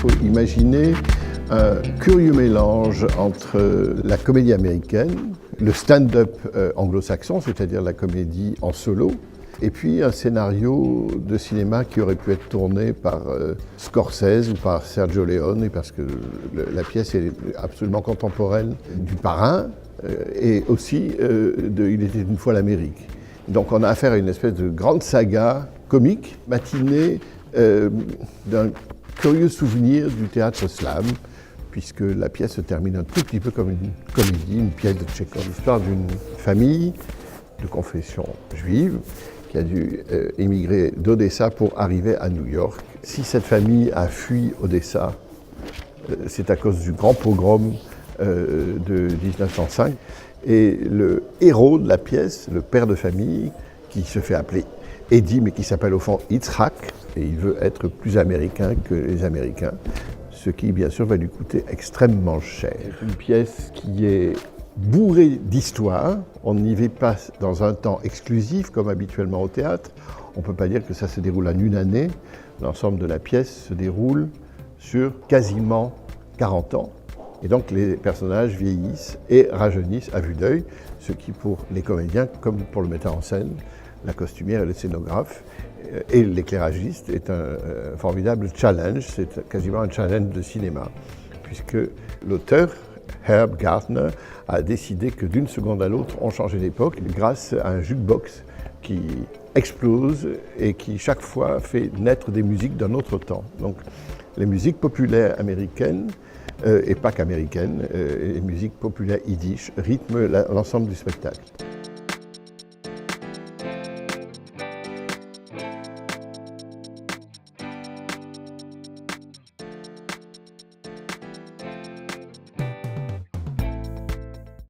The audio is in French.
faut imaginer un curieux mélange entre la comédie américaine, le stand-up anglo-saxon, c'est-à-dire la comédie en solo, et puis un scénario de cinéma qui aurait pu être tourné par Scorsese ou par Sergio Leone, parce que la pièce est absolument contemporaine du Parrain et aussi de Il était une fois l'Amérique. Donc on a affaire à une espèce de grande saga comique, matinée d'un curieux souvenir du théâtre slam, puisque la pièce se termine un tout petit peu comme une comédie, une pièce de Tchekhov. L'histoire d'une famille de confession juive qui a dû émigrer d'Odessa pour arriver à New York. Si cette famille a fui Odessa, c'est à cause du grand pogrom de 1905. Et le héros de la pièce, le père de famille, qui se fait appeler Eddie, mais qui s'appelle au fond Yitzhak, et il veut être plus américain que les Américains, ce qui, bien sûr, va lui coûter extrêmement cher. Une pièce qui est bourrée d'histoire. On n'y va pas dans un temps exclusif, comme habituellement au théâtre. On ne peut pas dire que ça se déroule en une année. L'ensemble de la pièce se déroule sur quasiment 40 ans. Et donc les personnages vieillissent et rajeunissent à vue d'œil, ce qui pour les comédiens, comme pour le metteur en scène, la costumière et le scénographe et l'éclairagiste est un formidable challenge, c'est quasiment un challenge de cinéma, puisque l'auteur, Herb Gardner, a décidé que d'une seconde à l'autre, on changeait d'époque grâce à un jukebox qui explose et qui chaque fois fait naître des musiques d'un autre temps. Donc les musiques populaires américaines, et pas qu'américaines, les musiques populaires yiddish rythment l'ensemble du spectacle.